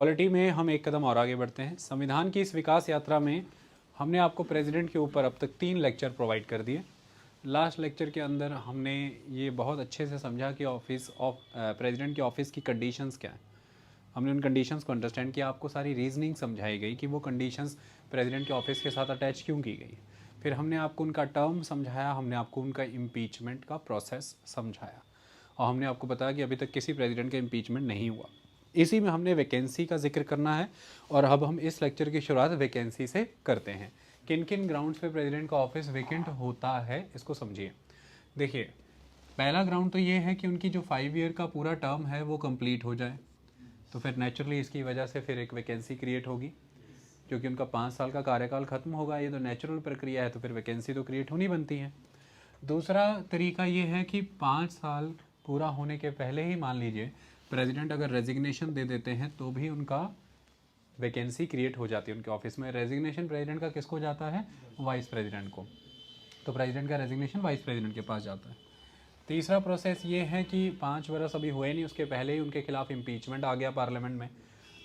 Polity में हम एक कदम और आगे बढ़ते हैं। संविधान की इस विकास यात्रा में हमने आपको प्रेसिडेंट के ऊपर अब तक 3 लेक्चर प्रोवाइड कर दिए। लास्ट लेक्चर के अंदर हमने ये बहुत अच्छे से समझा कि प्रेसिडेंट के ऑफिस की कंडीशंस क्या हैं। हमने उन कंडीशंस को अंडरस्टैंड किया, आपको सारी रीजनिंग समझाई गई कि वो कंडीशंस प्रेसिडेंट के ऑफिस के साथ अटैच क्यों की गई। फिर हमने आपको उनका टर्म समझाया, हमने आपको उनका इम्पीचमेंट का प्रोसेस समझाया और हमने आपको बताया कि अभी तक किसी प्रेसिडेंट का इम्पीचमेंट नहीं हुआ। इसी में हमने वैकेंसी का जिक्र करना है और अब हम इस लेक्चर की शुरुआत वैकेंसी से करते हैं। किन किन ग्राउंड्स पे प्रेसिडेंट का ऑफिस वेकेंट होता है इसको समझिए। देखिए, पहला ग्राउंड तो ये है कि उनकी जो 5 ईयर का पूरा टर्म है वो कंप्लीट हो जाए, तो फिर नेचुरली इसकी वजह से फिर एक वैकेंसी क्रिएट होगी, क्योंकि उनका 5 साल का कार्यकाल खत्म होगा। ये तो नेचुरल प्रक्रिया है, तो फिर वैकेंसी तो क्रिएट होनी बनती है। दूसरा तरीका ये है कि 5 साल पूरा होने के पहले ही मान लीजिए प्रेसिडेंट अगर रेजिग्नेशन दे देते हैं तो भी उनका वैकेंसी क्रिएट हो जाती है उनके ऑफिस में। रेजिग्नेशन प्रेसिडेंट का किसको जाता है? वाइस प्रेसिडेंट को। तो प्रेसिडेंट का रेजिग्नेशन वाइस प्रेसिडेंट के पास जाता है। तीसरा प्रोसेस ये है कि 5 वर्ष अभी हुए नहीं, उसके पहले ही उनके खिलाफ इम्पीचमेंट आ गया पार्लियामेंट में।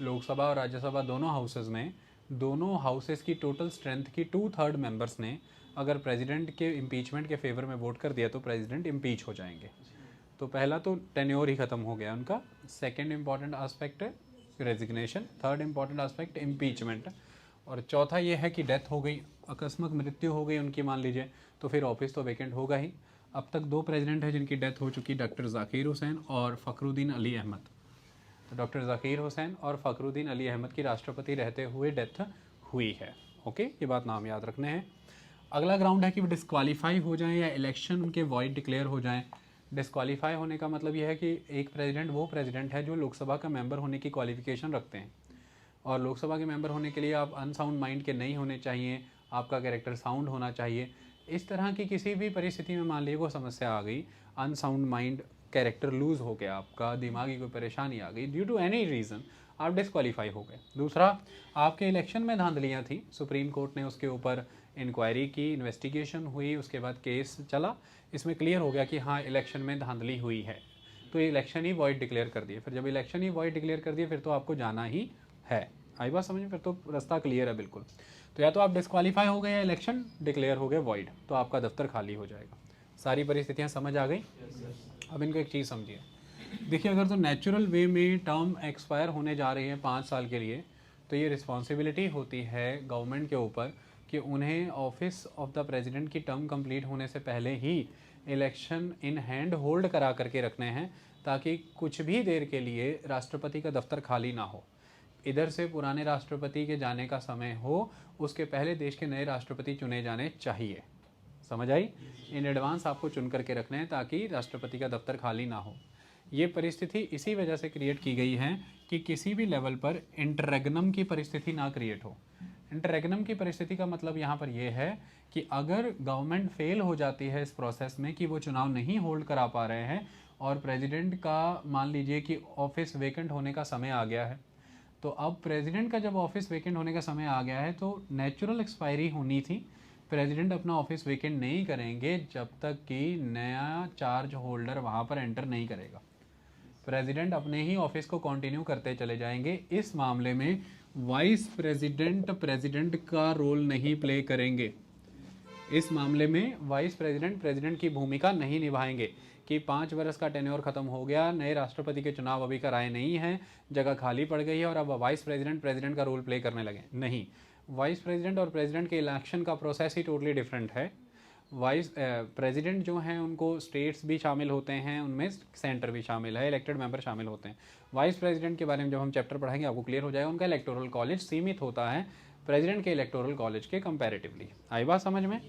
लोकसभा और राज्यसभा दोनों हाउसेज में, दोनों हाउसेज की टोटल स्ट्रेंथ की 2/3 मेंबर्स ने अगर प्रेसिडेंट के इम्पीचमेंट के फेवर में वोट कर दिया तो प्रेसिडेंट इम्पीच हो जाएंगे। तो पहला तो टेन्योर ही ख़त्म हो गया उनका। सेकंड इंपॉर्टेंट एस्पेक्ट है resignation, third important aspect impeachment, और चौथा ये है कि डेथ हो गई, अकस्मात मृत्यु हो गई उनकी मान लीजिए, तो फिर ऑफिस तो वेकेंट होगा ही। अब तक 2 प्रेसिडेंट हैं जिनकी डेथ हो चुकी, डॉक्टर ज़ाकिर हुसैन और फ़खरुद्दीन अली अहमद। तो डॉक्टर ज़ाकिर हुसैन और फ़खरुद्दीन अली अहमद की राष्ट्रपति रहते हुए डेथ हुई है। ओके, ये बात नाम याद रखने हैं। अगला ग्राउंड है कि वो डिस्क्वालीफाई हो जाएं या इलेक्शन उनके वॉइड डिक्लेयर हो जाएं। डिस्क्वालीफाई होने का मतलब यह है कि एक प्रेसिडेंट वो प्रेसिडेंट है जो लोकसभा का मेंबर होने की क्वालिफिकेशन रखते हैं, और लोकसभा के मेंबर होने के लिए आप अनसाउंड माइंड के नहीं होने चाहिए, आपका कैरेक्टर साउंड होना चाहिए। इस तरह की किसी भी परिस्थिति में मान लीजिए वो समस्या आ गई, अनसाउंड माइंड, कैरेक्टर लूज़ हो गया, आपका दिमागी कोई परेशानी आ गई, ड्यू टू एनी रीज़न आप डिस्क्वालीफाई हो गए। दूसरा, आपके इलेक्शन में धांधलियाँ थी, सुप्रीम कोर्ट ने उसके ऊपर इंक्वायरी की, इन्वेस्टिगेशन हुई, उसके बाद केस चला, इसमें क्लियर हो गया कि हाँ इलेक्शन में धांधली हुई है, तो इलेक्शन ही वॉइड डिक्लेयर कर दिए। फिर जब इलेक्शन ही वॉइड डिक्लेयर कर दिए फिर तो आपको जाना ही है। आई बात समझ में? फिर तो रास्ता क्लियर है बिल्कुल। तो या तो आप डिस्क्वालीफाई हो गए या इलेक्शन डिक्लेयर हो गए वॉइड, तो आपका दफ्तर खाली हो जाएगा। सारी परिस्थितियाँ समझ आ गई? अब इनको एक चीज़ समझिए। देखिए, अगर तो नेचुरल वे में टर्म एक्सपायर होने जा रही है 5 साल के लिए, तो ये रिस्पॉन्सिबिलिटी होती है गवर्नमेंट के ऊपर कि उन्हें ऑफिस ऑफ द प्रेसिडेंट की टर्म कंप्लीट होने से पहले ही इलेक्शन इन हैंड होल्ड करा करके रखने हैं, ताकि कुछ भी देर के लिए राष्ट्रपति का दफ्तर खाली ना हो। इधर से पुराने राष्ट्रपति के जाने का समय हो, उसके पहले देश के नए राष्ट्रपति चुने जाने चाहिए। समझ आई? इन एडवांस आपको चुन करके रखना है ताकि राष्ट्रपति का दफ्तर खाली ना हो। ये परिस्थिति इसी वजह से क्रिएट की गई है कि किसी भी लेवल पर इंटररेगनम की परिस्थिति ना क्रिएट हो। इंटररेगनम की परिस्थिति का मतलब यहाँ पर यह है कि अगर गवर्नमेंट फेल हो जाती है इस प्रोसेस में कि वो चुनाव नहीं होल्ड करा पा रहे हैं और प्रेसिडेंट का मान लीजिए कि ऑफिस वेकेंट होने का समय आ गया है, तो अब प्रेसिडेंट का जब ऑफिस वेकेंट होने का समय आ गया है तो नेचुरल एक्सपायरी होनी थी। प्रेसिडेंट अपना ऑफिस वेकेंट नहीं करेंगे जब तक कि नया चार्ज होल्डर वहाँ पर एंटर नहीं करेगा। प्रेसिडेंट अपने ही ऑफिस को कंटिन्यू करते चले जाएंगे। इस मामले में वाइस प्रेसिडेंट प्रेसिडेंट का रोल नहीं प्ले करेंगे। इस मामले में वाइस प्रेसिडेंट प्रेसिडेंट की भूमिका नहीं निभाएंगे कि 5 वर्ष का टेन्योर खत्म हो गया, नए राष्ट्रपति के चुनाव अभी कराए नहीं हैं, जगह खाली पड़ गई है और अब वाइस प्रेसिडेंट प्रेसिडेंट का रोल प्ले करने लगे। नहीं, वाइस प्रेसिडेंट और प्रेसिडेंट के इलेक्शन का प्रोसेस ही टोटली डिफरेंट है। वाइस प्रेसिडेंट जो हैं उनको स्टेट्स भी शामिल होते हैं, उनमें सेंटर भी शामिल है, इलेक्टेड मेंबर शामिल होते हैं। वाइस प्रेसिडेंट के बारे में जब हम चैप्टर पढ़ेंगे आपको क्लियर हो जाएगा। उनका इलेक्टोरल कॉलेज सीमित होता है प्रेसिडेंट के इलेक्टोरल कॉलेज के कंपैरेटिवली। आई बात समझ में?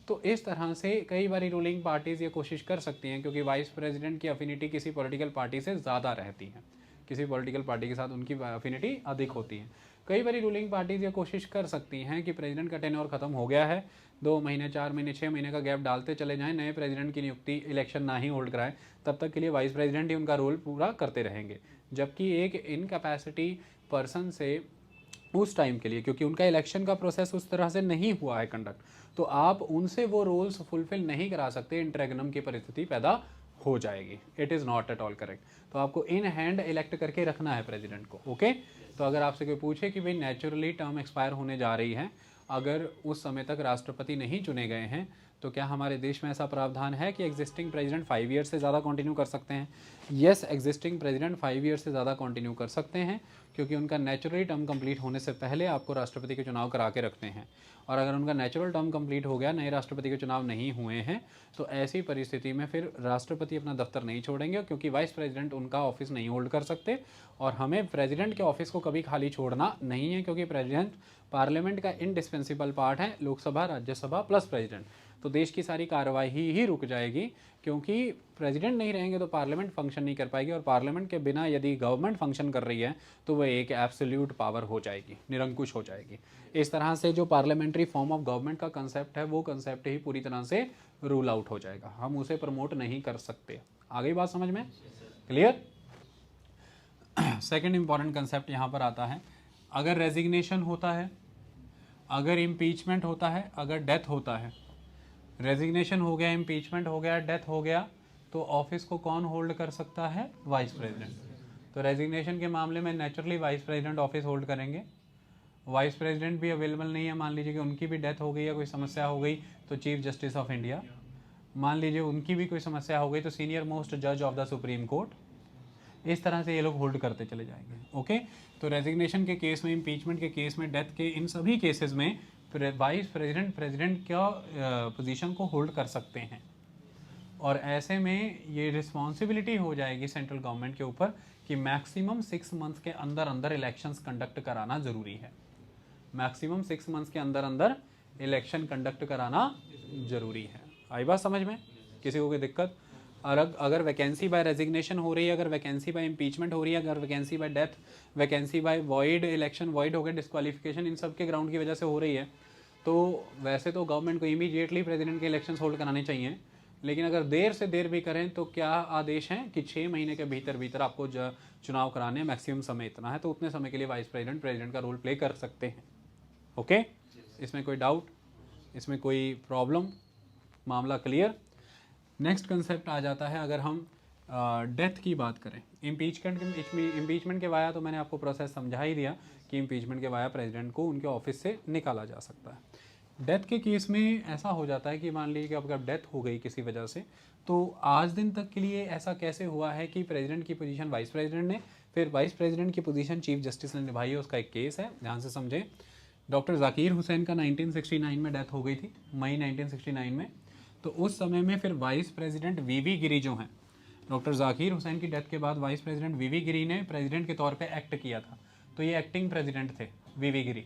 तो इस तरह से कई बार रूलिंग पार्टीज़ ये कोशिश कर सकती हैं, क्योंकि वाइस प्रेसिडेंट की अफिनिटी किसी पॉलिटिकल पार्टी से ज़्यादा रहती है, किसी पॉलिटिकल पार्टी के साथ उनकी अफिनिटी अधिक होती है। कई बार रूलिंग पार्टीज़ ये कोशिश कर सकती हैं कि प्रेसिडेंट का टेन्योर खत्म हो गया है, 2 महीने 4 महीने 6 महीने का गैप डालते चले जाएं, नए प्रेसिडेंट की नियुक्ति इलेक्शन ना ही होल्ड कराएं, तब तक के लिए वाइस प्रेसिडेंट ही उनका रोल पूरा करते रहेंगे। जबकि एक इनकैपेसिटी पर्सन से उस टाइम के लिए, क्योंकि उनका इलेक्शन का प्रोसेस उस तरह से नहीं हुआ है कंडक्ट, तो आप उनसे वो रोल्स फुलफिल नहीं करा सकते, इंटररेगनम की परिस्थिति पैदा हो जाएगी। It is not at all correct. तो आपको इन हैंड इलेक्ट करके रखना है प्रेसिडेंट को। ओके तो अगर आपसे कोई पूछे कि भाई नेचुरली टर्म एक्सपायर होने जा रही है, अगर उस समय तक राष्ट्रपति नहीं चुने गए हैं, तो क्या हमारे देश में ऐसा प्रावधान है कि एग्जिस्टिंग प्रेसिडेंट 5 ईयर से ज़्यादा कंटिन्यू कर सकते हैं? यस, एग्जिस्टिंग प्रेसिडेंट 5 ईयर से ज़्यादा कंटिन्यू कर सकते हैं, क्योंकि उनका नेचुरली टर्म कंप्लीट होने से पहले आपको राष्ट्रपति के चुनाव करा के रखते हैं। और अगर उनका नेचुरल टर्म कंप्लीट हो गया, नए राष्ट्रपति के चुनाव नहीं हुए हैं, तो ऐसी परिस्थिति में फिर राष्ट्रपति अपना दफ्तर नहीं छोड़ेंगे, क्योंकि वाइस प्रेसिडेंट उनका ऑफिस नहीं होल्ड कर सकते। और हमें प्रेसिडेंट के ऑफिस को कभी खाली छोड़ना नहीं है, क्योंकि प्रेसिडेंट पार्लियामेंट का इंडिस्पेंसिबल पार्ट है, लोकसभा, राज्यसभा प्लस प्रेसिडेंट। तो देश की सारी कार्रवाई ही रुक जाएगी, क्योंकि प्रेसिडेंट नहीं रहेंगे तो पार्लियामेंट फंक्शन नहीं कर पाएगी, और पार्लियामेंट के बिना यदि गवर्नमेंट फंक्शन कर रही है तो वह एक एब्सोल्यूट पावर हो जाएगी, निरंकुश हो जाएगी। इस तरह से जो पार्लियामेंट्री फॉर्म ऑफ गवर्नमेंट का कंसेप्ट है, वो कंसेप्ट ही पूरी तरह से रूल आउट हो जाएगा, हम उसे प्रमोट नहीं कर सकते। आ गई बात समझ में? क्लियर? सेकेंड इंपॉर्टेंट कंसेप्ट यहाँ पर आता है, अगर रेजिग्नेशन होता है, अगर इम्पीचमेंट होता है, अगर डेथ होता है, रेजिग्नेशन हो गया, इम्पीचमेंट हो गया, डेथ हो गया, तो ऑफिस को कौन होल्ड कर सकता है? Vice president. तो रेजिग्नेशन के मामले में naturally vice president office hold करेंगे। वाइस प्रेसिडेंट भी अवेलेबल नहीं है, मान लीजिए कि उनकी भी डेथ हो गई या कोई समस्या हो गई, तो चीफ जस्टिस ऑफ इंडिया। मान लीजिए उनकी भी कोई समस्या हो गई तो सीनियर मोस्ट जज ऑफ द सुप्रीम कोर्ट। इस तरह से ये लोग होल्ड करते चले जाएंगे। ओके तो रेजिग्नेशन के केस में, इम्पीचमेंट के केस में, डेथ के, इन सभी केसेस में वाइस प्रेसिडेंट प्रेसिडेंट का पोजीशन को होल्ड कर सकते हैं। और ऐसे में ये रिस्पॉन्सिबिलिटी हो जाएगी सेंट्रल गवर्नमेंट के ऊपर कि मैक्सिमम 6 मंथ्स के अंदर अंदर इलेक्शंस कंडक्ट कराना ज़रूरी है। मैक्सिमम 6 मंथ्स के अंदर अंदर इलेक्शन कंडक्ट कराना ज़रूरी है। आई बात समझ में? किसी को कोई दिक्कत? और अगर वैकेंसी बाय रेजिग्नेशन हो रही है, अगर वैकेंसी बाय इम्पीचमेंट हो रही है, अगर vacancy by death, vacancy by void, election void हो गया, डिस्क्वालिफिकेशन, इन सब के ग्राउंड की वजह से हो रही है, तो वैसे तो गवर्नमेंट को इमीडिएटली प्रेसिडेंट के इलेक्शंस होल्ड कराने चाहिए। लेकिन अगर देर से देर भी करें तो क्या आदेश हैं कि 6 महीने के भीतर भीतर आपको चुनाव कराने, मैक्सिमम समय इतना है, तो उतने समय के लिए वाइस प्रेसिडेंट प्रेसिडेंट का रोल प्ले कर सकते हैं। ओके इसमें कोई डाउट, इसमें कोई प्रॉब्लम? मामला क्लियर? नेक्स्ट कंसेप्ट आ जाता है, अगर हम डेथ की बात करें, इम्पीचमेंट के वाया तो मैंने आपको प्रोसेस समझा ही दिया कि इम्पीचमेंट के वाया प्रेसिडेंट को उनके ऑफिस से निकाला जा सकता है। डेथ के केस में ऐसा हो जाता है कि मान लीजिए कि अगर डेथ हो गई किसी वजह से, तो आज दिन तक के लिए ऐसा कैसे हुआ है कि प्रेसिडेंट की पोजीशन वाइस प्रेसिडेंट ने, फिर वाइस प्रेसिडेंट की पोजीशन चीफ जस्टिस ने निभाई है, उसका एक केस है, ध्यान से समझें। डॉक्टर जाकिर हुसैन का 1969 में डेथ हो गई थी, मई 1969 में। तो उस समय में फिर वाइस प्रेसिडेंट वीवी गिरी जो हैं, डॉक्टर जाकिर हुसैन की डेथ के बाद वाइस प्रेसिडेंट वीवी गिरी ने प्रेसिडेंट के तौर पे एक्ट किया था, तो ये एक्टिंग प्रेसिडेंट थे वीवी गिरी।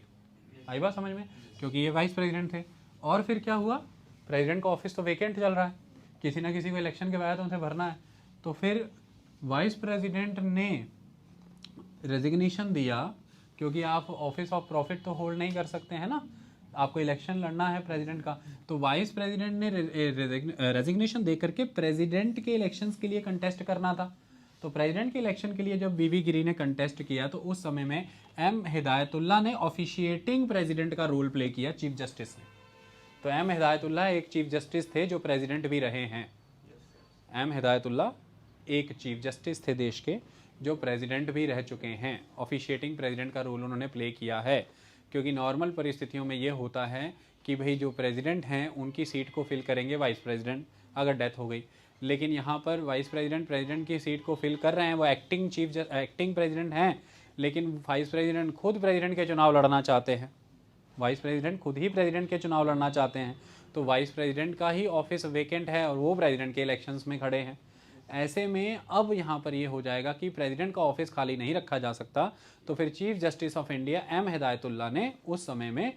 आई बात समझ में? क्योंकि ये वाइस प्रेसिडेंट थे। और फिर क्या हुआ, प्रेसिडेंट का ऑफिस तो वेकेंट चल रहा है, किसी ना किसी को इलेक्शन के बाद तो उसे भरना है, तो फिर वाइस प्रेसिडेंट ने रेजिग्नेशन दिया, क्योंकि आप ऑफिस ऑफ प्रॉफिट तो होल्ड नहीं कर सकते हैं ना, आपको इलेक्शन लड़ना है प्रेसिडेंट का। तो वाइस प्रेसिडेंट ने रेजिग्नेशन दे करके प्रेसिडेंट के इलेक्शंस के लिए कंटेस्ट करना था। तो प्रेसिडेंट के इलेक्शन के लिए जब वीवी गिरी ने कंटेस्ट किया, तो उस समय में एम हिदायतुल्ला ने ऑफिशिएटिंग प्रेसिडेंट का रोल प्ले किया चीफ जस्टिस ने। तो एम हिदायतुल्ला एक चीफ जस्टिस थे जो प्रेसिडेंट भी रहे हैं। एम हिदायतुल्ला एक चीफ जस्टिस थे देश के, जो प्रेसिडेंट भी रह चुके हैं। ऑफिशिएटिंग प्रेसिडेंट का रोल उन्होंने प्ले किया है, क्योंकि नॉर्मल परिस्थितियों में ये होता है कि भाई जो प्रेसिडेंट हैं उनकी सीट को फिल करेंगे वाइस प्रेसिडेंट अगर डेथ हो गई। लेकिन यहाँ पर वाइस प्रेसिडेंट प्रेसिडेंट की सीट को फिल कर रहे हैं, वो एक्टिंग प्रेसिडेंट हैं, लेकिन वाइस प्रेसिडेंट खुद प्रेसिडेंट के चुनाव लड़ना चाहते हैं। वाइस प्रेसिडेंट खुद ही प्रेसिडेंट के चुनाव लड़ना चाहते हैं, तो वाइस प्रेसिडेंट का ही ऑफिस वेकेंट है और वो प्रेसिडेंट के इलेक्शंस में खड़े हैं। ऐसे में अब यहाँ पर ये हो जाएगा कि प्रेसिडेंट का ऑफिस खाली नहीं रखा जा सकता, तो फिर chief justice of India M Hidayatullah ने उस समय में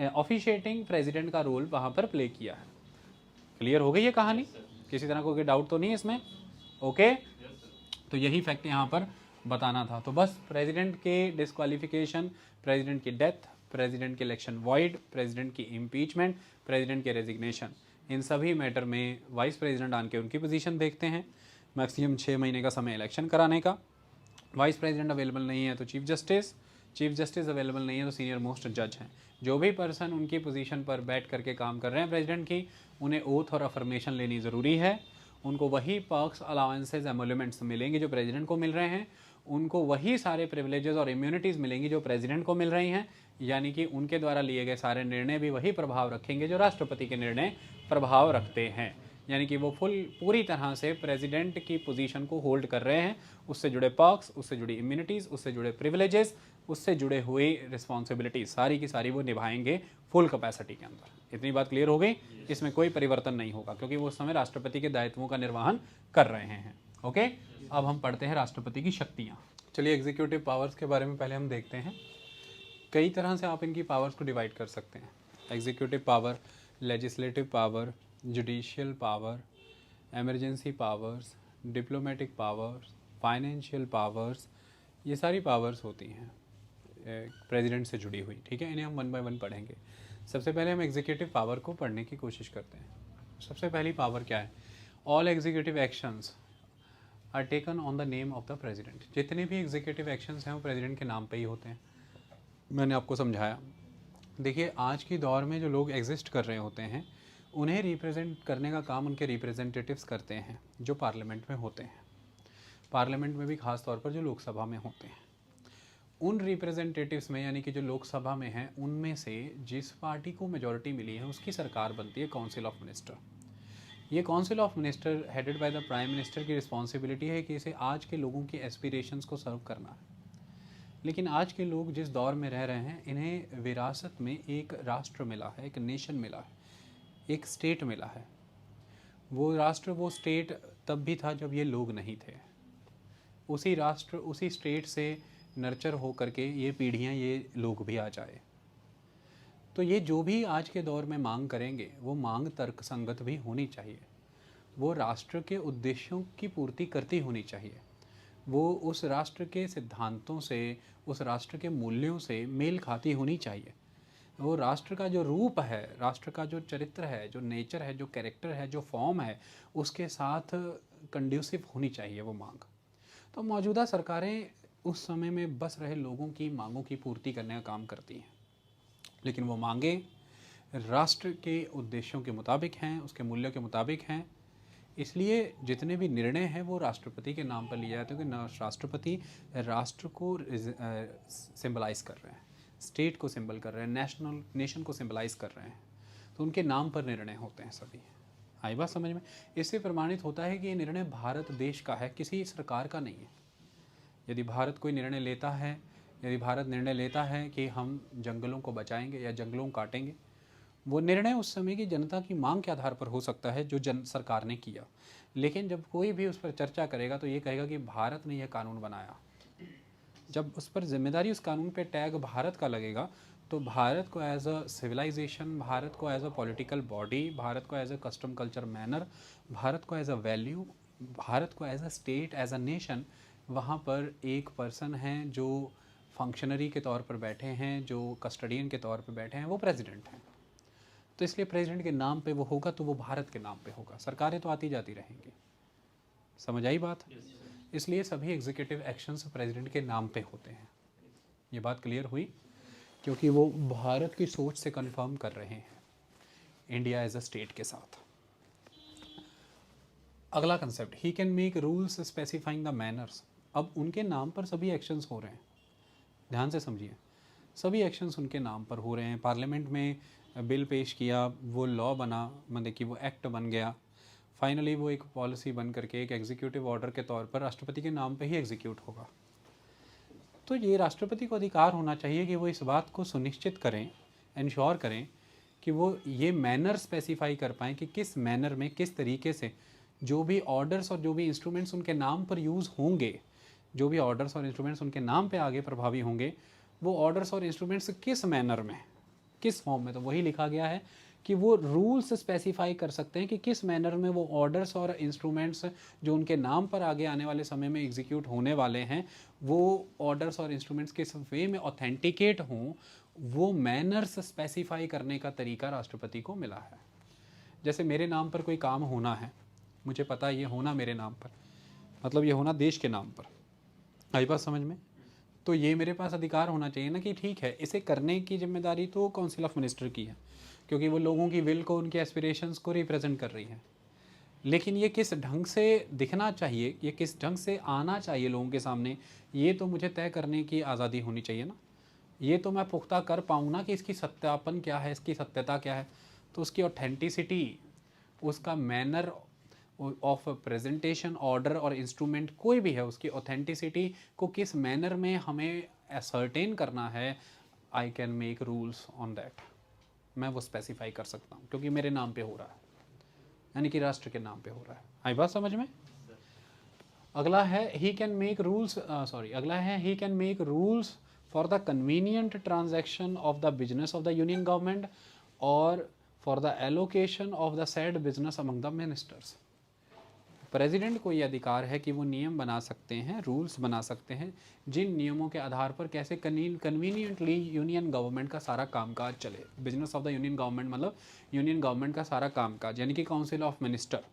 ऑफिशिएटिंग प्रेसिडेंट का रोल वहाँ पर प्ले किया है। क्लियर हो गई ये कहानी? किसी तरह को कोई डाउट तो नहीं इसमें? ओके तो यही फैक्ट यहाँ पर बताना था। तो बस प्रेसिडेंट के डिस्क्वालिफिकेशन, प्रेसिडेंट की डेथ, प्रेसिडेंट के इलेक्शन वॉइड, प्रेसिडेंट की इम्पीचमेंट, प्रेसिडेंट के रेजिग्नेशन, इन सभी मैटर में वाइस प्रेसिडेंट आन के उनकी पोजीशन देखते हैं। मैक्सिमम 6 महीने का समय इलेक्शन कराने का। वाइस प्रेसिडेंट अवेलेबल नहीं है तो चीफ जस्टिस अवेलेबल नहीं है तो सीनियर मोस्ट जज हैं। जो भी पर्सन उनकी पोजीशन पर बैठ करके काम कर रहे हैं प्रेसिडेंट की, उन्हें ओथ और अफर्मेशन लेनी ज़रूरी है। उनको वही पर्क्स, अलाउंसेस, एमोल्यूमेंट्स मिलेंगे जो प्रेसिडेंट को मिल रहे हैं, उनको वही सारे प्रिविलेजेस और इम्यूनिटीज़ मिलेंगी जो प्रेसिडेंट को मिल रही हैं, यानी कि उनके द्वारा लिए गए सारे निर्णय भी वही प्रभाव रखेंगे जो राष्ट्रपति के निर्णय प्रभाव रखते हैं। यानी कि वो पूरी तरह से प्रेसिडेंट की पोजीशन को होल्ड कर रहे हैं, उससे जुड़े पर्क्स, उससे जुड़ी इम्यूनिटीज़, उससे जुड़े प्रिविलेजेस, उससे जुड़े हुए रिस्पॉन्सिबिलिटी सारी की सारी वो निभाएंगे फुल कैपेसिटी के अंदर। इतनी बात क्लियर हो गई? इसमें कोई परिवर्तन नहीं होगा क्योंकि वो उस समय राष्ट्रपति के दायित्वों का निर्वहन कर रहे हैं। ओके, अब हम पढ़ते हैं राष्ट्रपति की शक्तियाँ। चलिए एग्जीक्यूटिव पावर्स के बारे में पहले हम देखते हैं। कई तरह से आप इनकी पावर्स को डिवाइड कर सकते हैं। Executive power, legislative power, judicial power, emergency powers, diplomatic powers, financial powers, ये सारी पावर्स होती हैं प्रेसिडेंट से जुड़ी हुई। ठीक है, इन्हें हम वन बाय वन पढ़ेंगे। सबसे पहले हम एग्जीक्यूटिव पावर को पढ़ने की कोशिश करते हैं। सबसे पहली पावर क्या है? All executive actions are taken on the name of the president. जितने भी एग्जीक्यूटिव एक्शंस हैं वो प्रेसिडेंट के नाम पे ही होते हैं। मैंने आपको समझाया। देखिए, आज की दौर में जो लोग एग्जिस्ट कर रहे होते हैं उन्हें रिप्रेजेंट करने का काम उनके रिप्रेजेंटेटिव्स करते हैं जो पार्लियामेंट में होते हैं। पार्लियामेंट में भी खास तौर पर जो लोकसभा में होते हैं, उन रिप्रेजेंटेटिव्स में यानी कि जो लोकसभा में हैं उनमें से जिस पार्टी को मेजॉरिटी मिली है उसकी सरकार बनती है काउंसिल ऑफ मिनिस्टर। ये council of minister headed by the prime minister की रिस्पॉन्सिबिलिटी है कि इसे आज के लोगों की एस्पिरेशंस को सर्व करना है। लेकिन आज के लोग जिस दौर में रह रहे हैं इन्हें विरासत में एक राष्ट्र मिला है, एक नेशन मिला है, एक स्टेट मिला है। वो राष्ट्र, वो स्टेट तब भी था जब ये लोग नहीं थे। उसी राष्ट्र, उसी स्टेट से नर्चर हो करके ये पीढ़ियाँ, ये लोग भी आ जाए। तो ये जो भी आज के दौर में मांग करेंगे वो मांग तर्कसंगत भी होनी चाहिए, वो राष्ट्र के उद्देश्यों की पूर्ति करती होनी चाहिए, वो उस राष्ट्र के सिद्धांतों से, उस राष्ट्र के मूल्यों से मेल खाती होनी चाहिए। वो राष्ट्र का जो रूप है, राष्ट्र का जो चरित्र है, जो नेचर है, जो कैरेक्टर है, जो फॉर्म है, उसके साथ कंड्यूसिव होनी चाहिए वो मांग। तो मौजूदा सरकारें उस समय में बस रहे लोगों की मांगों की पूर्ति करने का काम करती हैं, लेकिन वो मांगे राष्ट्र के उद्देश्यों के मुताबिक हैं, उसके मूल्यों के मुताबिक हैं। इसलिए जितने भी निर्णय हैं वो राष्ट्रपति के नाम पर लिए जाते हैं क्योंकि राष्ट्रपति राष्ट्र को सिंबलाइज कर रहे हैं, स्टेट को सिंबल कर रहे हैं, नेशन को सिंबलाइज कर रहे हैं, तो उनके नाम पर निर्णय होते हैं सभी। आई बात समझ में? इससे प्रमाणित होता है कि ये निर्णय भारत देश का है, किसी सरकार का नहीं है। यदि भारत कोई निर्णय लेता है, यदि भारत निर्णय लेता है कि हम जंगलों को बचाएंगे या जंगलों को काटेंगे, वो निर्णय उस समय की जनता की मांग के आधार पर हो सकता है जो जन सरकार ने किया। लेकिन जब कोई भी उस पर चर्चा करेगा तो ये कहेगा कि भारत ने यह कानून बनाया। जब उस पर जिम्मेदारी, उस कानून पे टैग भारत का लगेगा, तो भारत को एज अ सिविलाइजेशन, भारत को as a political body, Bharat को as a custom culture manner, Bharat को एज अ वैल्यू, भारत को as a state, as a nation, वहाँ पर एक पर्सन हैं जो फंक्शनरी के तौर पर बैठे हैं, जो कस्टडियन के तौर पर बैठे हैं, वो प्रेसिडेंट हैं। तो इसलिए प्रेसिडेंट के नाम पे वो होगा तो वो भारत के नाम पे होगा। सरकारें तो आती जाती रहेंगी। समझ आई बात? इसलिए सभी एग्जीक्यूटिव एक्शंस प्रेसिडेंट के नाम पे होते हैं। ये बात क्लियर हुई? क्योंकि वो भारत की सोच से कंफर्म कर रहे हैं इंडिया एज अ स्टेट के साथ। अगला concept, he can make rules specifying the manners. अब उनके नाम पर सभी एक्शंस हो रहे हैं, ध्यान से समझिए, सभी एक्शंस उनके नाम पर हो रहे हैं। पार्लियामेंट में बिल पेश किया, वो लॉ बना, मतलब कि वो एक्ट बन गया, फाइनली वो एक पॉलिसी बन करके एक एग्जीक्यूटिव ऑर्डर के तौर पर राष्ट्रपति के नाम पे ही एग्जीक्यूट होगा। तो ये राष्ट्रपति को अधिकार होना चाहिए कि वो इस बात को सुनिश्चित करें, इंश्योर करें कि वो ये मैनर स्पेसिफाई कर पाएँ कि किस मैनर में, किस तरीके से जो भी ऑर्डर्स और जो भी इंस्ट्रूमेंट्स उनके नाम पर यूज़ होंगे, जो भी ऑर्डर्स और इंस्ट्रूमेंट्स उनके नाम पे आगे प्रभावी होंगे, वो ऑर्डर्स और इंस्ट्रूमेंट्स किस मैनर में, किस फॉर्म में। तो वही लिखा गया है कि वो रूल्स स्पेसिफाई कर सकते हैं कि किस मैनर में वो ऑर्डर्स और इंस्ट्रूमेंट्स जो उनके नाम पर आगे आने वाले समय में एग्जीक्यूट होने वाले हैं, वो ऑर्डर्स और इंस्ट्रूमेंट्स किस वे में ऑथेंटिकेट हों, वो मैनर्स स्पेसिफाई करने का तरीका राष्ट्रपति को मिला है। जैसे मेरे नाम पर कोई काम होना है, मुझे पता है ये होना मेरे नाम पर, मतलब ये होना देश के नाम पर। आई बात समझ में? तो ये मेरे पास अधिकार होना चाहिए ना कि ठीक है, इसे करने की जिम्मेदारी तो काउंसिल ऑफ मिनिस्टर की है, क्योंकि वो लोगों की विल को, उनके एस्पिरेशंस को रिप्रेजेंट कर रही है। लेकिन ये किस ढंग से दिखना चाहिए, ये किस ढंग से आना चाहिए लोगों के सामने, ये तो मुझे तय करने की आज़ादी होनी चाहिए ना। ये तो मैं पुख्ता कर पाऊँ ना कि इसकी सत्यापन क्या है, इसकी सत्यता क्या है। तो उसकी ऑथेंटिसिटी, उसका मैनर ऑफ प्रेजेंटेशन, ऑर्डर और इंस्ट्रूमेंट कोई भी है, उसकी ऑथेंटिसिटी को किस मैनर में हमें असर्टेन करना है, I can make rules on that. मैं वो स्पेसिफाई कर सकता हूँ क्योंकि मेरे नाम पे हो रहा है, यानी कि राष्ट्र के नाम पे हो रहा है। आई बात समझ में? अगला है ही कैन मेक रूल्स, अगला है he can make rules for the convenient transaction of the business of the union government और for the allocation of the said business among the ministers. President को ये अधिकार है कि वो नियम बना सकते हैं, रूल्स बना सकते हैं, जिन नियमों के आधार पर कैसे कन्वीनियंटली यूनियन गवर्नमेंट का सारा कामकाज चले। Business of the union government मतलब यूनियन गवर्नमेंट का सारा कामकाज, यानी कि council of minister.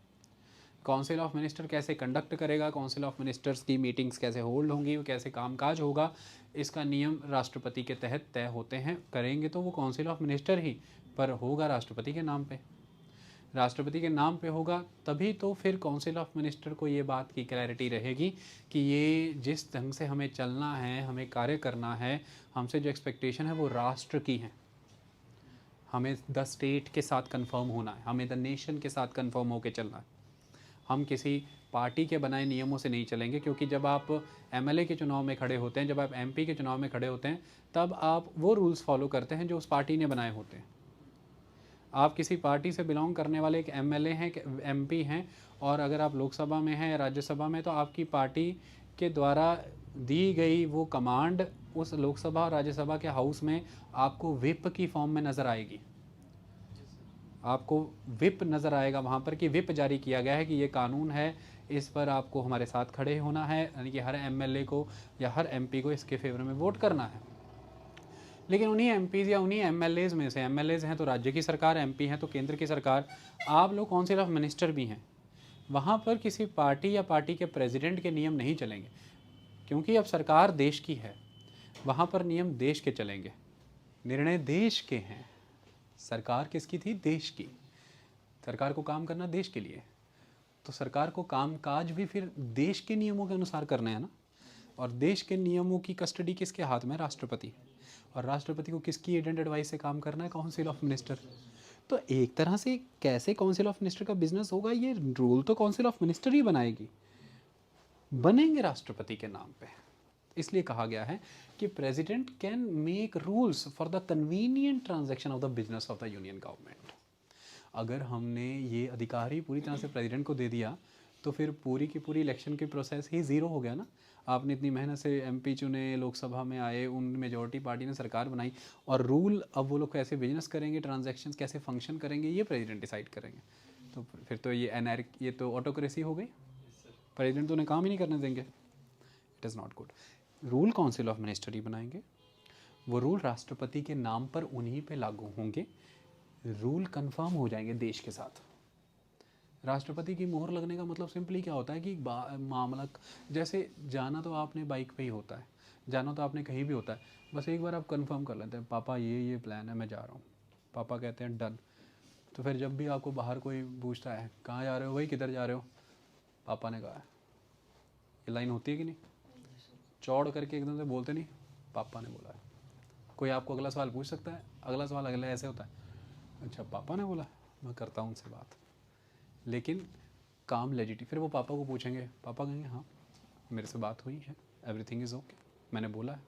Council of minister कैसे कंडक्ट करेगा, काउंसिल ऑफ मिनिस्टर्स की मीटिंग्स कैसे होल्ड होंगी, कैसे कामकाज होगा, इसका नियम राष्ट्रपति के तहत तय होते हैं। करेंगे तो वो काउंसिल ऑफ मिनिस्टर ही, पर होगा राष्ट्रपति के नाम पे। राष्ट्रपति के नाम पे होगा तभी तो फिर काउंसिल ऑफ मिनिस्टर को ये बात की क्लैरिटी रहेगी कि ये जिस ढंग से हमें चलना है, हमें कार्य करना है, हमसे जो एक्सपेक्टेशन है वो राष्ट्र की है। हमें द स्टेट के साथ कंफर्म होना है, हमें द नेशन के साथ कंफर्म होकर चलना है। हम किसी पार्टी के बनाए नियमों से नहीं चलेंगे, क्योंकि जब आप एमएलए के चुनाव में खड़े होते हैं, जब आप एमपी के चुनाव में खड़े होते हैं, तब आप वो रूल्स फॉलो करते हैं जो उस पार्टी ने बनाए होते हैं। आप किसी पार्टी से बिलोंग करने वाले एक एमएलए हैं, एमपी हैं, और अगर आप लोकसभा में हैं या राज्यसभा में, तो आपकी पार्टी के द्वारा दी गई वो कमांड उस लोकसभा और राज्यसभा के हाउस में आपको व्हिप की फॉर्म में नज़र आएगी। आपको व्हिप नज़र आएगा वहाँ पर कि व्हिप जारी किया गया है कि ये कानून है, इस पर आपको हमारे साथ खड़े होना है, यानी कि हर एमएलए को या हर एमपी को इसके फेवर में वोट करना है। लेकिन उन्हीं एमपीज़ या उन्हीं एमएलएज़ में से, एमएलएज़ हैं तो राज्य की सरकार, एमपी हैं तो केंद्र की सरकार, आप लोग काउंसिल ऑफ मिनिस्टर भी हैं, वहाँ पर किसी पार्टी या पार्टी के प्रेसिडेंट के नियम नहीं चलेंगे, क्योंकि अब सरकार देश की है। वहाँ पर नियम देश के चलेंगे, निर्णय देश के हैं। सरकार किसकी थी? देश की। सरकार को काम करना देश के लिए, तो सरकार को कामकाज भी फिर देश के नियमों के अनुसार करना है ना। और देश के नियमों की कस्टडी किसके हाथ में? राष्ट्रपति। और राष्ट्रपति को किसकी एजेंट एडवाइस से काम करना है? Council of minister. तो एक तरह से कैसे काउंसिल ऑफ मिनिस्टर का बिजनेस होगा, ये रूल तो काउंसिल ऑफ मिनिस्टर ही बनाएगी, बनेंगे राष्ट्रपति के नाम पे। इसलिए कहा गया है कि president can make rules for the convenient transaction of the business of the union government. अगर हमने ये अधिकार ही पूरी तरह से प्रेसिडेंट को दे दिया तो फिर पूरी की पूरी इलेक्शन की प्रोसेस ही ज़ीरो हो गया ना। आपने इतनी मेहनत से एमपी चुने, लोकसभा में आए, उन मेजॉरिटी पार्टी ने सरकार बनाई, और रूल अब वो लोग कैसे बिजनेस करेंगे, ट्रांजैक्शंस कैसे फंक्शन करेंगे, ये प्रेसिडेंट डिसाइड करेंगे। तो फिर तो ये तो ऑटोक्रेसी हो गई। प्रेसिडेंट तो उन्हें काम ही नहीं करने देंगे। It is not good. Rule council of minister ही बनाएंगे, वो रूल राष्ट्रपति के नाम पर उन्हीं पे लागू होंगे, रूल कंफर्म हो जाएंगे देश के साथ। राष्ट्रपति की मोहर लगने का मतलब सिंपली क्या होता है कि मामला, जैसे जाना तो आपने बाइक पे ही होता है, जाना तो आपने कहीं भी होता है, बस एक बार आप कंफर्म कर लेते हैं, पापा ये प्लान है, मैं जा रहा हूँ। पापा कहते हैं डन। तो फिर जब भी आपको बाहर कोई पूछता है कहाँ जा रहे हो भाई, किधर जा रहे हो, पापा ने कहा है, ये लाइन होती है कि नहीं? चौड़ करके एकदम से बोलते नहीं, पापा ने बोला है। कोई आपको अगला सवाल पूछ सकता है, अगला सवाल अगला ऐसे होता है, अच्छा पापा ने बोला, मैं करता हूँ उनसे बात। लेकिन काम लेजिटी, फिर वो पापा को पूछेंगे, पापा कहेंगे हाँ मेरे से बात हुई है, एवरीथिंग इज़ ओके, मैंने बोला है।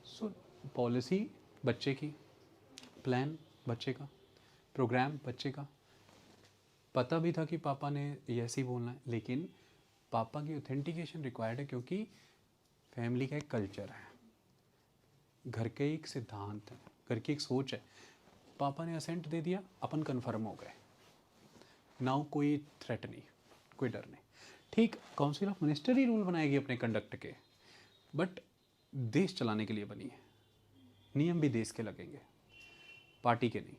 सो पॉलिसी बच्चे की, प्लान बच्चे का, प्रोग्राम बच्चे का, पता भी था कि पापा ने ऐसे ही बोलना है, लेकिन पापा की ऑथेंटिकेशन रिक्वायर्ड है, क्योंकि फैमिली का एक कल्चर है, घर के एक सिद्धांत है, घर की एक सोच है। पापा ने असेंट दे दिया, अपन कन्फर्म हो गए, नाउ कोई थ्रेट नहीं, कोई डर नहीं। ठीक, council of minister he rule बनाएगी अपने कंडक्ट के, बट देश चलाने के लिए बनी है, नियम भी देश के लगेंगे, पार्टी के नहीं।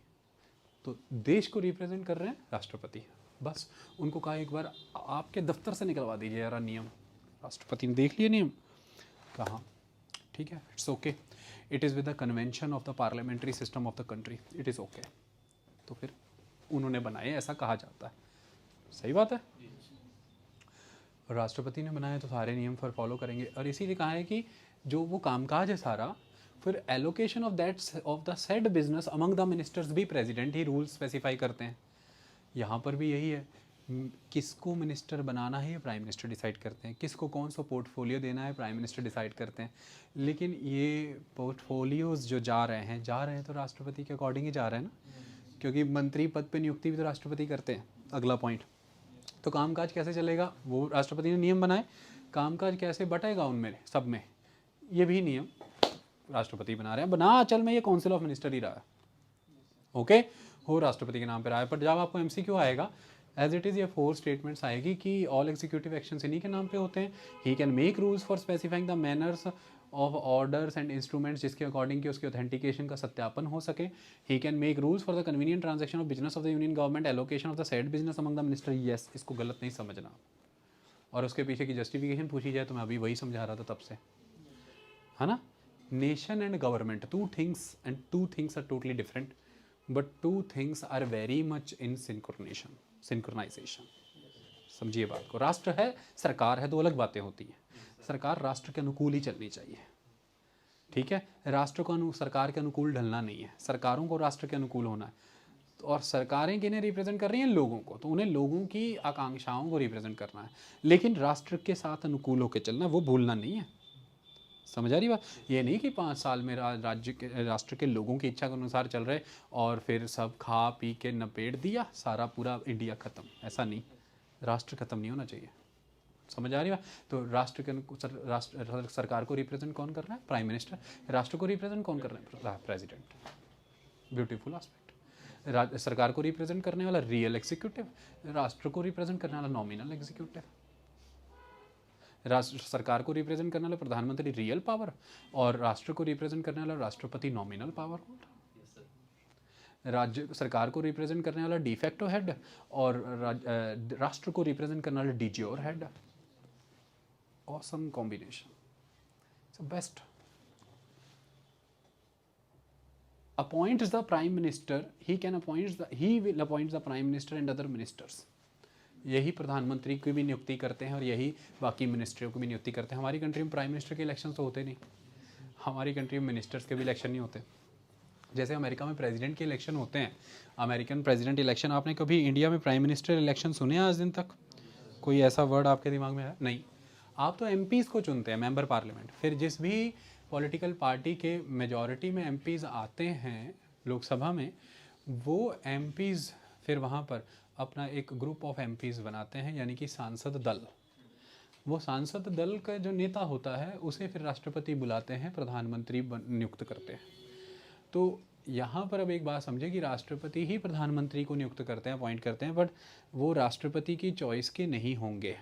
तो देश को रिप्रेजेंट कर रहे हैं राष्ट्रपति, बस उनको कहा एक बार आपके दफ्तर से निकलवा दीजिए यार नियम। राष्ट्रपति ने देख लिया नियम, कहा ठीक है, it's okay, it is with the convention of the parliamentary system of the country, it is okay. तो फिर उन्होंने बनाए, ऐसा कहा जाता है। सही बात है। राष्ट्रपति ने बनाया तो सारे नियम फिर फॉलो करेंगे, और इसीलिए कहा है कि जो वो कामकाज है सारा, फिर allocation of the said business among the ministers भी प्रेसिडेंट ही रूल स्पेसिफाई करते हैं। यहाँ पर भी यही है, किसको मिनिस्टर बनाना है ये प्राइम मिनिस्टर डिसाइड करते हैं, किसको कौन सा पोर्टफोलियो देना है प्राइम मिनिस्टर डिसाइड करते हैं। लेकिन ये पोर्टफोलियोज जो जा रहे हैं तो राष्ट्रपति के अकॉर्डिंग ही जा रहे हैं ना, क्योंकि मंत्री पद पे नियुक्ति भी तो राष्ट्रपति करते हैं। अगला पॉइंट, तो कामकाज कैसे चलेगा, वो राष्ट्रपति ने नियम बनाए, कामकाज कैसे बटेगा उनमें सब में, ये भी नियम राष्ट्रपति बना रहे हैं। बना अचल में ये काउंसिल ऑफ मिनिस्टर ही रहा है, ओके, हो राष्ट्रपति के नाम पर रहा है। पर जब आपको एमसीक्यू आएगा एज इट इज़ ये 4 स्टेटमेंट्स आएगी कि ऑल एग्जीक्यूटिव एक्शन इन्हीं के नाम पे होते हैं। ही can make rules for specifying the manners of orders and instruments जिसके अकॉर्डिंग कि उसके ऑथेंटिकेशन का सत्यापन हो सके। ही can make rules for the convenient transaction of business of the union government, allocation of the said business among the minister. Yes, इसको गलत नहीं समझना। और उसके पीछे की जस्टिफिकेशन पूछी जाए तो मैं अभी वही समझा रहा था तब से, है ना। Nation and government, two things are totally different, but two things are very much in synchronization. समझिए बात को। राष्ट्र है, सरकार है, दो अलग बातें होती हैं। सरकार राष्ट्र के अनुकूल ही चलनी चाहिए, ठीक है। राष्ट्र को सरकार के अनुकूल ढलना नहीं है, सरकारों को राष्ट्र के अनुकूल होना है। और सरकारें किन्हें रिप्रेजेंट कर रही हैं, लोगों को, तो उन्हें लोगों की आकांक्षाओं को रिप्रेजेंट करना है, लेकिन राष्ट्र के साथ अनुकूल होकर चलना, वो भूलना नहीं है। समझ आ रही बात। ये नहीं कि 5 साल में राष्ट्र के लोगों की इच्छा के अनुसार चल रहे और फिर सब खा पी के नपेट दिया, सारा पूरा इंडिया खत्म, ऐसा नहीं। राष्ट्र खत्म नहीं होना चाहिए। समझ आ रही बात। तो राष्ट्र के सरकार को रिप्रेजेंट कौन कर रहा है, प्राइम मिनिस्टर। राष्ट्र को रिप्रेजेंट कौन कर रहा है, प्रेसिडेंट। Beautiful aspect. सरकार को रिप्रेजेंट करने वाला रियल एग्जीक्यूटिव, राष्ट्र को रिप्रेजेंट करने वाला नॉमिनल एग्जीक्यूटिव। राष्ट्र सरकार को रिप्रेजेंट करने वाला प्रधानमंत्री रियल पावर, और राष्ट्र को रिप्रेजेंट करने वाला राष्ट्रपति नॉमिनल पावर। राज्य सरकार को रिप्रेजेंट करने वाला डिफेक्टो हेड, और राष्ट्र को रिप्रेजेंट करने वाला de jure head. Awesome combination, it's best. Appoints the prime minister, he will appoint the prime minister and other ministers. यही प्रधानमंत्री की भी नियुक्ति करते हैं और यही बाकी मिनिस्ट्रियों की भी नियुक्ति करते हैं। हमारी कंट्री में प्राइम मिनिस्टर के इलेक्शन तो होते नहीं, हमारी कंट्री में मिनिस्टर्स के भी इलेक्शन नहीं होते। जैसे अमेरिका में प्रेसिडेंट के इलेक्शन होते हैं, अमेरिकन प्रेसिडेंट इलेक्शन। आपने कभी इंडिया में प्राइम मिनिस्टर इलेक्शन सुने आज दिन तक? कोई ऐसा वर्ड आपके दिमाग में है? नहीं। आप तो एमपीज़ को चुनते हैं, मेंबर पार्लियामेंट। फिर जिस भी पॉलिटिकल पार्टी के मेजॉरिटी में एमपीज़ आते हैं लोकसभा में, वो एमपीज़ फिर वहाँ पर अपना एक ग्रुप ऑफ एमपीज़ बनाते हैं, यानी कि सांसद दल। वो सांसद दल का जो नेता होता है उसे फिर राष्ट्रपति बुलाते हैं, प्रधानमंत्री नियुक्त करते हैं। तो यहाँ पर अब एक बात समझे कि राष्ट्रपति ही प्रधानमंत्री को नियुक्त करते हैं, अपॉइंट करते हैं, बट वो राष्ट्रपति की चॉइस के नहीं होंगे।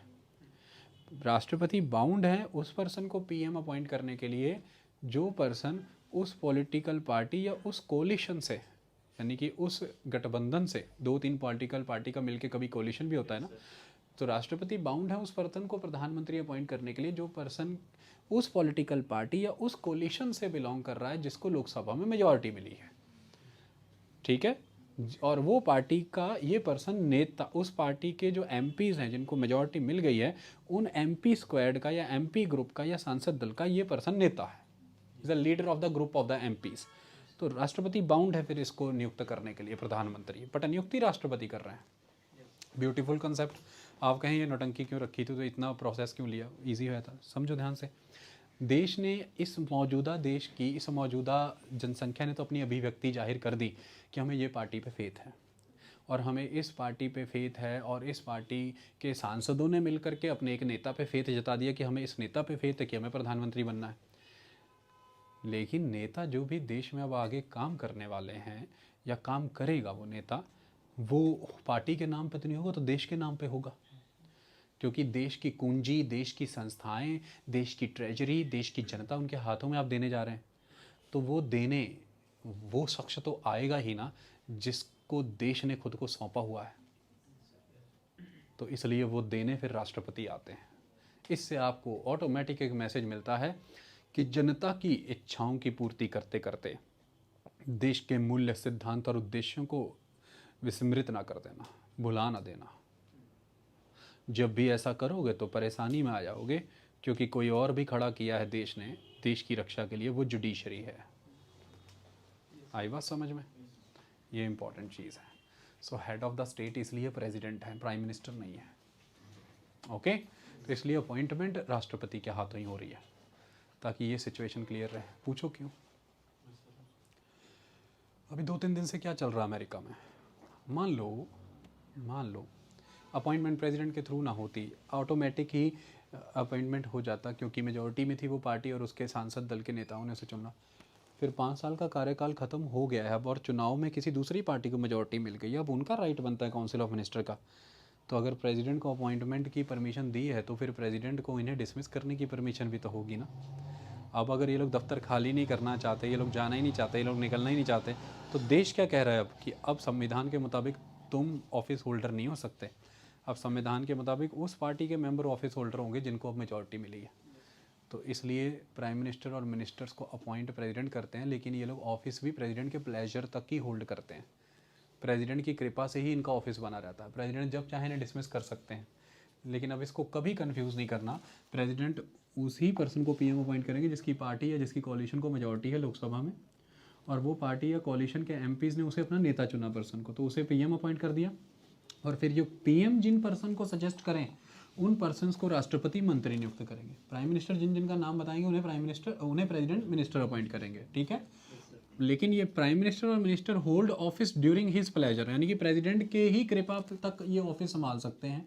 राष्ट्रपति बाउंड है उस पर्सन को पीएम अपॉइंट करने के लिए जो पर्सन उस पॉलिटिकल पार्टी या उस कोलिशन से, यानी कि उस गठबंधन से, 2-3 पॉलिटिकल पार्टी का मिलके कभी कोलिशन भी होता है ना, तो राष्ट्रपति बाउंड है उस पर्सन को प्रधानमंत्री अपॉइंट करने के लिए जो पर्सन उस पॉलिटिकल पार्टी या उस कोलिशन से बिलोंग कर रहा है जिसको लोकसभा में मेजॉरिटी मिली है, ठीक है। और वो पार्टी का ये पर्सन नेता, उस पार्टी के जो एमपीज़ हैं जिनको मेजॉरिटी मिल गई है, उन एमपी स्क्वाड का या एमपी ग्रुप का या सांसद दल का ये पर्सन नेता है, is the leader of the group of the MPs. तो राष्ट्रपति बाउंड है फिर इसको नियुक्त करने के लिए, प्रधानमंत्री, बट नियुक्ति राष्ट्रपति कर रहे हैं। Beautiful concept. आप कहें ये नौटंकी क्यों रखी थी, तो इतना प्रोसेस क्यों लिया, इजी होया था। समझो ध्यान से। देश ने इस मौजूदा जनसंख्या ने तो अपनी अभिव्यक्ति जाहिर कर दी कि हमें ये पार्टी पे फेथ है, और हमें इस पार्टी पे फेथ है, और इस पार्टी के सांसदों ने मिलकर के अपने एक नेता पे फेथ जता दिया कि हमें इस नेता पे फेथ है कि हमें प्रधानमंत्री बनना है। लेकिन नेता जो भी देश में अब आगे काम करने वाले हैं या काम करेगा, वो नेता, वो पार्टी के नाम पे तो नहीं होगा, तो देश के नाम पे होगा। क्योंकि देश की कुंजी, देश की संस्थाएं, देश की ट्रेजरी, देश की जनता उनके हाथों में आप देने जा रहे हैं, तो वो शख्स तो आएगा ही ना जिसको देश ने खुद को सौंपा हुआ है। तो इसलिए वो देने फिर राष्ट्रपति आते हैं। इससे आपको ऑटोमेटिक एक मैसेज मिलता है कि जनता की इच्छाओं की पूर्ति करते करते देश के मूल्य, सिद्धांत और उद्देश्यों को विस्मृत ना कर देना, भुला ना देना। जब भी ऐसा करोगे तो परेशानी में आ जाओगे, क्योंकि कोई और भी खड़ा किया है देश ने देश की रक्षा के लिए, वो जुडिशरी है। आई बात समझ में? ये इंपॉर्टेंट चीज़ है। So head of the state इसलिए प्रेसिडेंट है, प्राइम मिनिस्टर नहीं है। ओके तो इसलिए अपॉइंटमेंट राष्ट्रपति के हाथों ही हो रही है, ताकि ये सिचुएशन क्लियर रहे। पूछो क्यों? अभी 2-3 दिन से क्या चल रहा है अमेरिका में? मान लो अपॉइंटमेंट प्रेसिडेंट के थ्रू ना होती, ऑटोमेटिक ही अपॉइंटमेंट हो जाता, क्योंकि मेजॉरिटी में थी वो पार्टी और उसके सांसद दल के नेताओं ने उसे चुना। फिर 5 साल का कार्यकाल खत्म हो गया है अब, और चुनाव में किसी दूसरी पार्टी को मेजॉरिटी मिल गई, अब उनका राइट बनता है काउंसिल ऑफ मिनिस्टर का। तो अगर प्रेसिडेंट को अपॉइंटमेंट की परमिशन दी है तो फिर प्रेसिडेंट को इन्हें डिसमिस करने की परमिशन भी तो होगी ना। अब अगर ये लोग दफ्तर खाली नहीं करना चाहते, ये लोग जाना ही नहीं चाहते, ये लोग निकलना ही नहीं चाहते, तो देश क्या कह रहा है अब कि अब संविधान के मुताबिक तुम ऑफिस होल्डर नहीं हो सकते। अब संविधान के मुताबिक उस पार्टी के मेंबर ऑफिस होल्डर होंगे जिनको अब मेजॉरिटी मिली है। तो इसलिए प्राइम मिनिस्टर और मिनिस्टर्स को अपॉइंट प्रेसिडेंट करते हैं, लेकिन ये लोग ऑफिस भी प्रेसिडेंट के प्लेजर तक ही होल्ड करते हैं। प्रेसिडेंट की कृपा से ही इनका ऑफिस बना रहता है। प्रेसिडेंट जब चाहे इन्हें डिसमिस कर सकते हैं, लेकिन अब इसको कभी कंफ्यूज नहीं करना। प्रेसिडेंट उसी पर्सन को पीएम अपॉइंट करेंगे जिसकी पार्टी या जिसकी कॉलिशन को मेजॉरिटी है लोकसभा में, और वो पार्टी या कॉलिशन के एमपीज़ ने उसे अपना नेता चुना पर्सन को, तो उसे पीएम अपॉइंट कर दिया। और फिर जो पीएम जिन पर्सन को सजेस्ट करें उन पर्सन्स को राष्ट्रपति मंत्री नियुक्त करेंगे। प्राइम मिनिस्टर जिन जिनका नाम बताएंगे उन्हें प्रेसिडेंट मिनिस्टर अपॉइंट करेंगे, ठीक है। लेकिन ये प्राइम मिनिस्टर और minister hold office during his pleasure, यानी कि प्रेसिडेंट के ही कृपा तक ये ऑफिस संभाल सकते हैं।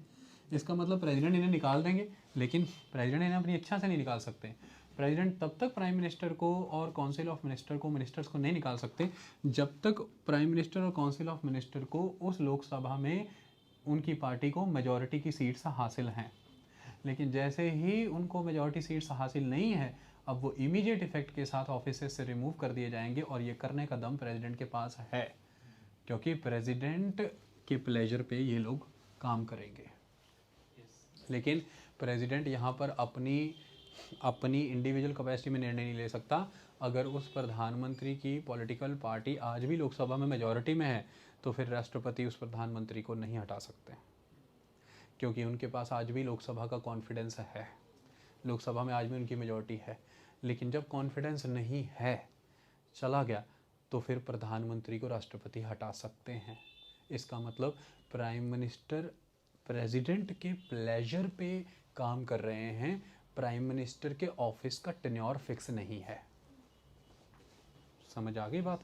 इसका मतलब प्रेसिडेंट इन्हें निकाल देंगे, लेकिन प्रेसिडेंट इन्हें अपनी इच्छा से नहीं निकाल सकते। प्रेसिडेंट तब तक प्राइम मिनिस्टर को और काउंसिल ऑफ मिनिस्टर को, मिनिस्टर्स को नहीं निकाल सकते जब तक प्राइम मिनिस्टर और काउंसिल ऑफ मिनिस्टर को उस लोकसभा में उनकी पार्टी को मेजॉरिटी की सीट्स हासिल हैं। लेकिन जैसे ही उनको मेजॉरिटी सीट्स हासिल नहीं है, अब वो इमीडिएट इफेक्ट के साथ ऑफिस से रिमूव कर दिए जाएंगे, और ये करने का दम प्रेसिडेंट के पास है, क्योंकि प्रेसिडेंट के प्लेजर पे ये लोग काम करेंगे। लेकिन प्रेसिडेंट यहाँ पर अपनी इंडिविजुअल कैपेसिटी में निर्णय नहीं ले सकता। अगर उस प्रधानमंत्री की पॉलिटिकल पार्टी आज भी लोकसभा में मेजॉरिटी में है, तो फिर राष्ट्रपति उस प्रधानमंत्री को नहीं हटा सकते, क्योंकि उनके पास आज भी लोकसभा का कॉन्फिडेंस है, लोकसभा में आज भी उनकी मेजॉरिटी है। लेकिन जब कॉन्फिडेंस नहीं है, चला गया, तो फिर प्रधानमंत्री को राष्ट्रपति हटा सकते हैं। इसका मतलब प्राइम मिनिस्टर प्रेसिडेंट के प्लेजर पे काम कर रहे हैं, प्राइम मिनिस्टर के ऑफिस का टेन्योर फिक्स नहीं है। समझ आ गई बात?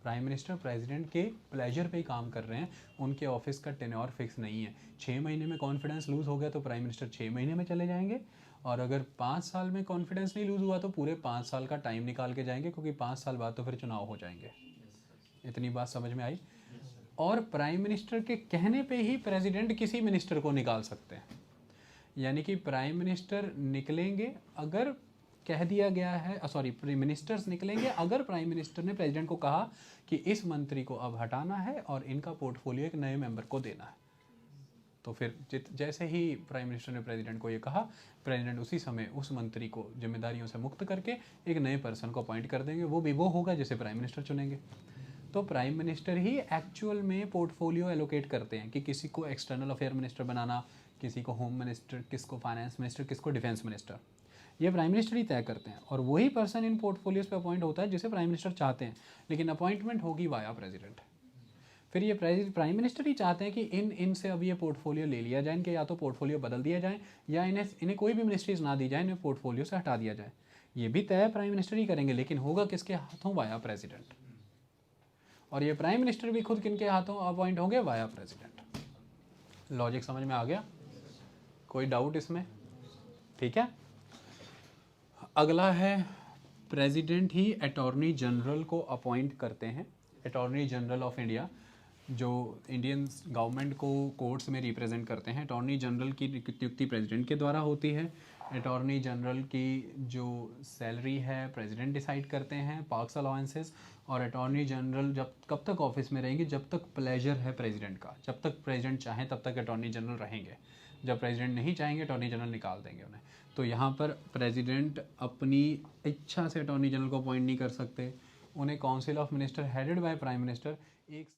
प्राइम मिनिस्टर प्रेसिडेंट के प्लेजर पे ही काम कर रहे हैं, उनके ऑफिस का टेन्योर फिक्स नहीं है। 6 महीने में कॉन्फिडेंस लूज़ हो गया तो प्राइम मिनिस्टर 6 महीने में चले जाएंगे, और अगर 5 साल में कॉन्फिडेंस नहीं लूज़ हुआ तो पूरे 5 साल का टाइम निकाल के जाएंगे, क्योंकि 5 साल बाद तो फिर चुनाव हो जाएंगे। इतनी बात समझ में आई? और प्राइम मिनिस्टर के कहने पे ही प्रेसिडेंट किसी मिनिस्टर को निकाल सकते हैं, यानी कि प्राइम मिनिस्टर निकलेंगे अगर कह दिया गया है, मिनिस्टर्स निकलेंगे अगर प्राइम मिनिस्टर ने प्रेसिडेंट को कहा कि इस मंत्री को अब हटाना है और इनका पोर्टफोलियो एक नए मेंबर को देना है। तो फिर जैसे ही प्राइम मिनिस्टर ने प्रेसिडेंट को ये कहा, प्रेसिडेंट उसी समय उस मंत्री को जिम्मेदारियों से मुक्त करके एक नए पर्सन को अपॉइंट कर देंगे। वो भी वो होगा जिसे प्राइम मिनिस्टर चुनेंगे। तो प्राइम मिनिस्टर ही एक्चुअल में पोर्टफोलियो एलोकेट करते हैं कि किसी को एक्सटर्नल अफेयर मिनिस्टर बनाना, किसी को होम मिनिस्टर, किसको फाइनेंस मिनिस्टर, किसको डिफेंस मिनिस्टर, ये प्राइम मिनिस्टर ही तय करते हैं। और वही पर्सन इन पोर्टफोलियोज पे अपॉइंट होता है जिसे प्राइम मिनिस्टर चाहते हैं, लेकिन अपॉइंटमेंट होगी वाया प्रेसिडेंट। फिर ये प्राइम मिनिस्टर ही चाहते हैं कि इनसे अब ये पोर्टफोलियो ले लिया जाए, इनके या तो पोर्टफोलियो बदल दिया जाए या इन्हें कोई भी मिनिस्ट्रीज ना दी जाए, इन्हें पोर्टफोलियो से हटा दिया जाए। ये भी तय प्राइम मिनिस्टर ही करेंगे, लेकिन होगा किसके हाथों? Via president. और ये प्राइम मिनिस्टर भी खुद किनके हाथों अपॉइंट होंगे? Via president. लॉजिक समझ में आ गया? कोई डाउट इसमें? ठीक है। अगला है, प्रेसिडेंट ही अटॉर्नी जनरल को अपॉइंट करते हैं। अटॉर्नी जनरल ऑफ इंडिया जो इंडियन गवर्नमेंट को कोर्ट्स में रिप्रेजेंट करते हैं, अटॉर्नी जनरल की नियुक्ति प्रेसिडेंट के द्वारा होती है। अटॉर्नी जनरल की जो सैलरी है प्रेसिडेंट डिसाइड करते हैं, पार्क्स अलाउंसेस। और अटॉर्नी जनरल कब तक ऑफिस में रहेंगे? जब तक प्लेजर है प्रेसिडेंट का, जब तक प्रेसिडेंट चाहें तब तक अटॉर्नी जनरल रहेंगे। जब प्रेसिडेंट नहीं चाहेंगे अटॉर्नी जनरल निकाल देंगे उन्हें। तो यहाँ पर प्रेसिडेंट अपनी इच्छा से अटॉर्नी जनरल को अपॉइंट नहीं कर सकते। उन्हें council of minister headed by prime minister एक